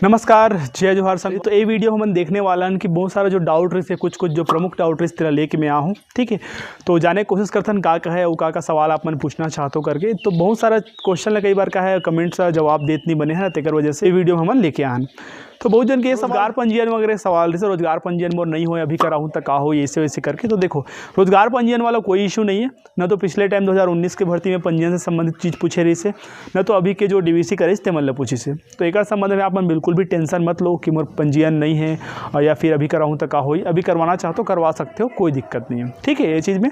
नमस्कार, जय जोहार संग। तो ये वीडियो हम देखने वाला है कि बहुत सारा जो डाउट रही है कुछ जो प्रमुख डाउट रही तेरा लेके मैं आहूँ। ठीक है, तो जाने की कोशिश करथन का है वो का सवाल आप मन पूछना चाहते हो करके। तो बहुत सारा क्वेश्चन कई बार का है कमेंट्स जवाब देत नहीं बने हैं, तेकर वजह से वीडियो हम लेके आन। तो बहुत जन के रोजगार पंजीयन वगैरह सवाल रही है, रोजगार पंजीयन मोर नहीं हो अभी कराऊँ तो का हो ऐसे वैसे करके। तो देखो, रोजगार पंजीयन वाला कोई इशू नहीं है, न तो पिछले टाइम 2019 के भर्ती में पंजीयन से संबंधित चीज़ पूछे रही से, न तो अभी के जो डीवीसी करे थे मतलब पूछी से। तो एक संबंध में आप मन बिल्कुल भी टेंशन मत लो कि मोर पंजीयन नहीं है या फिर अभी कराऊँ तो का हो। अभी करवाना चाहते हो करवा सकते हो, कोई दिक्कत नहीं है। ठीक है, ये चीज़ में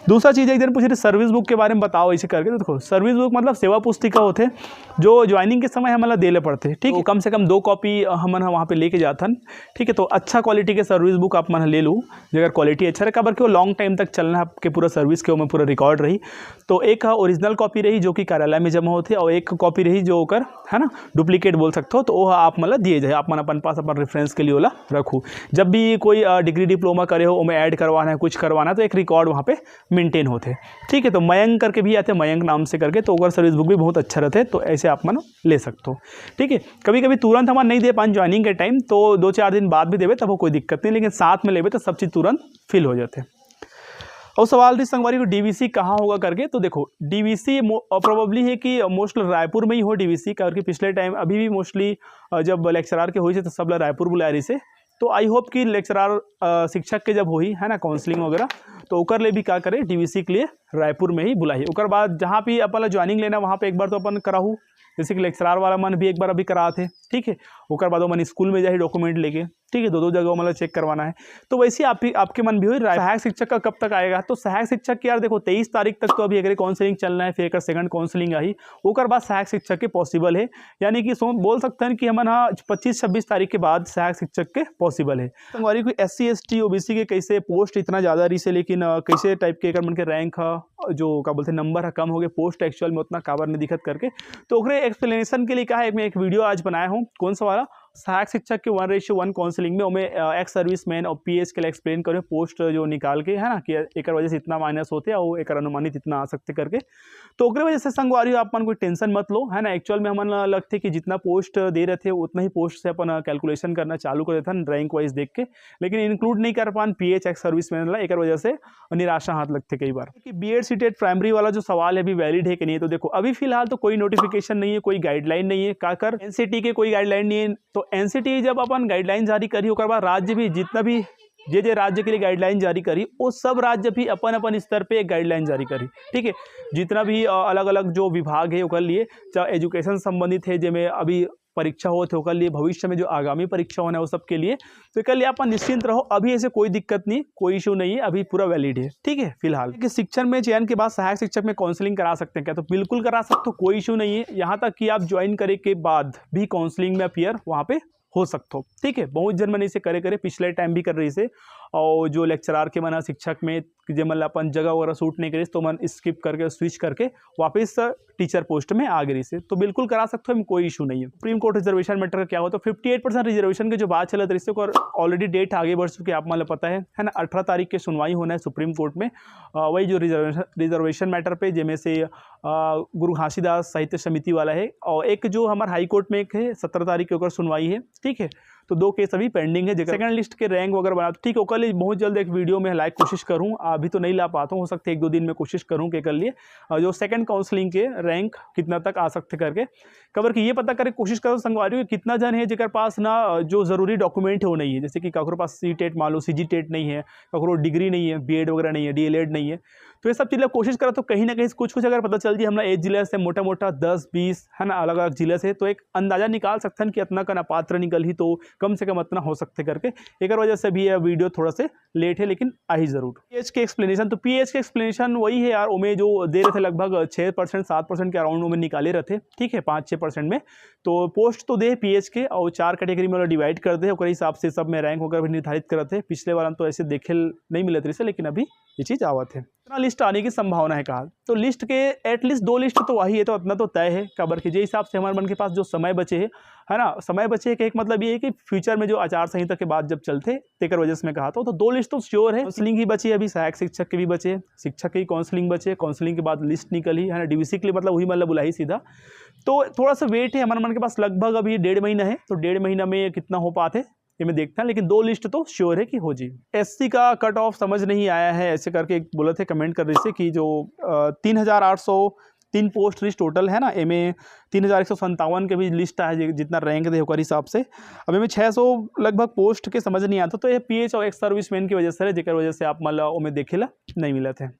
दूसरा चीज़ एक दिन पूछ रहे सर्विस बुक के बारे में बताओ ऐसे करके। तो देखो, सर्विस बुक मतलब सेवा पुस्तिका होते जो ज्वाइनिंग के समय हमारा देले पड़ते। ठीक है, कम से कम 2 कॉपी हम वहाँ पे लेके जाथन। ठीक है, तो अच्छा क्वालिटी के सर्विस बुक आप मन ले लो, अगर क्वालिटी अच्छा रहे काबर कि वो लॉन्ग टाइम तक चलना आपके पूरा सर्विस के में पूरा रिकॉर्ड रही। तो एक ओरिजिनल कॉपी रही जो कि कार्यालय में जमा होते, और एक कॉपी रही जो ओकर है ना डुप्लीकेट बोल सकते हो। तो वो आप मतलब दिए जाए, आप मन अपन पास अपन रेफरेंस के लिए ओला रखूँ। जब भी कोई डिग्री डिप्लोमा करे हो उनमें ऐड करवाना है, कुछ करवाना है, तो एक रिकॉर्ड वहाँ पे मेंटेन होते। ठीक है, तो मयंक करके भी आते, मयंक नाम से करके, तो ओकर सर्विस बुक भी बहुत अच्छा रहते। तो ऐसे आप मन ले सकते हो। ठीक है, कभी कभी तुरंत हमारा नहीं दे पाए ज्वाइनिंग के टाइम, तो 2-4 दिन बाद भी देवे तब वो कोई दिक्कत नहीं, लेकिन साथ में लेवे तो सब चीज़ तुरंत फिल हो जाते। और सवाल थी संगवारी को डीवीसी कहाँ होगा करके। तो देखो, डीवीसी प्रोबेबली है कि मोस्टली रायपुर में ही हो डीवीसी, करके पिछले टाइम अभी भी मोस्टली जब लेक्चरार के हुई से तो सब लोग रायपुर बुला रही से। तो आई होप कि लेक्चरार शिक्षक के जब हुई है ना काउंसलिंग वगैरह, तो ओकर ले भी क्या करे डीवीसी के लिए रायपुर में ही बुलाई। ओकर बाद जहाँ भी अपन ज्वाइनिंग लेना वहाँ पे एक बार तो अपन कराहू, जैसे कि लेक्चरार वाला मन भी एक बार अभी करा थे। ठीक है, ओकर बाद मन स्कूल में जाए डॉक्यूमेंट लेके। ठीक है, 2-2 जगह मतलब चेक करवाना है। तो वैसे आपके मन भी हुई सहायक शिक्षक का कब तक आएगा। तो सहायक शिक्षक की यार देखो 23 तारीख तक तो अभी अगर काउंसलिंग चलना है, फिर एक सेकंड काउंसलिंग आई, ओकर बाद सहायक शिक्षक के पॉसिबल है। यानी कि बोल सकते हैं कि हम 25-26 तारीख के बाद सहायक शिक्षक के पॉसिबल है। संगवारी कोई SC ST OBC के कैसे पोस्ट इतना ज़्यादा रही से, लेकिन कैसे टाइप के मन के रैंक जो क्या बोलते नंबर है कम हो गए, पोस्ट एक्चुअल में उतना काबर नहीं दिखत करके। तो ओकरे एक्सप्लेनेशन के लिए क्या है, मैं एक वीडियो आज बनाया हूँ। कौन सा वाला, सहायक शिक्षक के 1:1 काउंसलिंग में मैं एक्स सर्विसमैन और PH के लिए एक्सप्लेन करें पोस्ट जो निकाल के है ना कि एक वजह से इतना माइनस होते हैं और एक अनुमानित इतना आ सकते करके। तो ओकरे वजह से संगवारी आप मन कोई टेंशन मत लो है ना। एक्चुअल में हमन लगते कि जितना पोस्ट दे रहे थे उतना ही पोस्ट से अपन कैलकुलेशन करना चालू कर देते हैं रैंक वाइज देख के, लेकिन इंक्लूड नहीं कर पान PH एक्स सर्विसमैन एक वजह से निराशा हाथ लगते कई बार कि BEd सीटेट प्राइमरी वाला जो सवाल है अभी वैलिड है कि नहीं। तो देखो, अभी फिलहाल तो कोई नोटिफिकेशन नहीं है, कोई गाइडलाइन नहीं है, का कर NCT के कोई गाइडलाइन नहीं है। तो NCT जब अपन गाइडलाइन जारी करी ओकर बाद राज्य भी जितना भी जे राज्य के लिए गाइडलाइन जारी करी वो सब राज्य भी अपन स्तर पे एक गाइडलाइन जारी करी। ठीक है, जितना भी अलग अलग जो विभाग है ओकर लिए चाहे एजुकेशन संबंधित है जिसमें अभी परीक्षा होते ओकर लिए, भविष्य में जो आगामी परीक्षा होना है वो सब के लिए। तो एक लिए आप निश्चिंत रहो, अभी ऐसे कोई दिक्कत नहीं, कोई इशू नहीं है, अभी पूरा वैलिड है। ठीक है, फिलहाल कि शिक्षण में चयन के बाद सहायक शिक्षक में काउंसलिंग करा सकते हैं क्या, तो बिल्कुल करा सकते हो, कोई इशू नहीं है। यहाँ तक कि आप ज्वाइन करे के बाद भी काउंसलिंग में अपीयर वहाँ पे हो सकते हो। ठीक है, बहुत जन मन इसे करे पिछले टाइम भी कर रही से, और जो लेक्चरार के मना शिक्षक में जो मतलब अपन जगह वगैरह सूट नहीं करी तो मन स्किप करके स्विच करके वापस टीचर पोस्ट में आ गई से, तो बिल्कुल करा सकते हो, कोई इशू नहीं है। सुप्रीम कोर्ट रिजर्वेशन मैटर का क्या हो, तो 58% रिजर्वेशन के जो बात चलत रही है ऑलरेडी डेट आगे बढ़ चुकी है, आप मतलब पता है ना। 18 तारीख के सुनवाई होना है सुप्रीम कोर्ट में। वही जो रिजर्वेशन मैटर पे जिसमें से गुरु घासीदास साहित्य समिति वाला है, और एक जो हमारे हाई कोर्ट में एक है 17 तारीख के ऊपर सुनवाई है। ठीक है, तो 2 केस अभी पेंडिंग है। सेकंड लिस्ट के रैंक वगैरह बना, ठीक है, ओकर लिए बहुत जल्द एक वीडियो में लाइक कोशिश करूँ, अभी तो नहीं ला पाता हूँ, हो सकता है 1-2 दिन में कोशिश करूँ के कर लिए जो सेकंड काउंसलिंग के रैंक कितना तक आ सकते करके कवर की ये पता करे कोशिश करो संगवारी कि कितना जन है जेकर पास ना जो जरूरी डॉक्यूमेंट है वो नहीं है। जैसे कि ककरो पास CTET मान लो, CGTET नहीं है, ककरो डिग्री नहीं है, BEd वगैरह नहीं है, DLED नहीं है। तो ये सब चीज़ें कोशिश करो, तो कहीं ना कहीं कुछ अगर पता चल जाए हमारा एक जिले से मोटा मोटा 10-20 है ना अलग अलग जिले से, तो एक अंदाजा निकाल सकते हैं कि इतना का पात्र निकल ही तो कम से कम इतना हो सकते करके। एक वजह से भी यह वीडियो थोड़ा से लेट है, लेकिन आ ही जरूर। PH के एक्सप्लेनेशन, तो PH के एक्सप्लेनेशन वही है यार, उमें जो दे रहे थे लगभग 6% 7% के अराउंड उमें निकाले रहते। ठीक है, 5-6% में तो पोस्ट तो दे PH के, और 4 कैटेगरी में डिवाइड कर दे, हिसाब से सब में रैंक वगैरह भी निर्धारित करते। पिछले बार तो ऐसे देखे नहीं मिले थे, लेकिन अभी ये चीज़ आवत है। इतना लिस्ट आने की संभावना है कहा, तो लिस्ट के एटलीस्ट 2 लिस्ट तो वही है, तो इतना तो तय है। काबर की जे हिसाब से हमारे मन के पास जो समय बचे है है ना। समय बचे एक मतलब ये है कि फ्यूचर में जो आचार संहिता के बाद जब चलते तेकर वजह से मैं कहा था, तो 2 लिस्ट तो श्योर है। काउंसलिंग ही बची, अभी सहायक शिक्षक के भी बचे, शिक्षक की काउंसलिंग बचे, काउंसलिंग के बाद लिस्ट निकली है ना, डीवीसी के लिए मतलब वही मतलब बुलाई सीधा। तो थोड़ा सा वेट है हमारे मन के पास, लगभग अभी 1.5 महीना है, तो 1.5 महीना में कितना हो पाते ये मैं देखता हूँ, लेकिन 2 लिस्ट तो श्योर है कि हो जी। एससी का कट ऑफ समझ नहीं आया है ऐसे करके एक बोले थे कमेंट कर रहे थे कि जो 3803 पोस्ट लिस्ट टोटल है ना, एमे 3157 के भी लिस्ट है जितना रैंक दे होकर हिसाब से। अब में 600 लगभग पोस्ट के समझ नहीं आता, तो ये पीएच और एक्स सर्विसमैन की वजह से है, जेकर वजह से आप मतलब उमें देखेला नहीं मिले थे।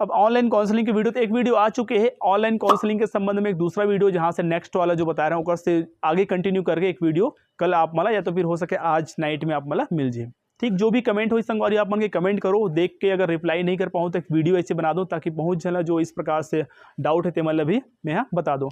अब ऑनलाइन काउंसलिंग की वीडियो तो एक वीडियो आ चुके हैं, ऑनलाइन काउंसलिंग के संबंध में एक दूसरा वीडियो जहां से नेक्स्ट वाला जो बता रहा हूँ से आगे कंटिन्यू करके एक वीडियो कल आप मला या तो फिर हो सके आज नाइट में आप मला मिल जाए। ठीक, जो भी कमेंट हो संगवारी आप मन के कमेंट करो, देख के अगर रिप्लाई नहीं कर पाऊँ तो एक वीडियो ऐसे बना दो ताकि पहुँच जाना जो इस प्रकार से डाउट है ते मतलब भी मैं यहाँ बता दूँ।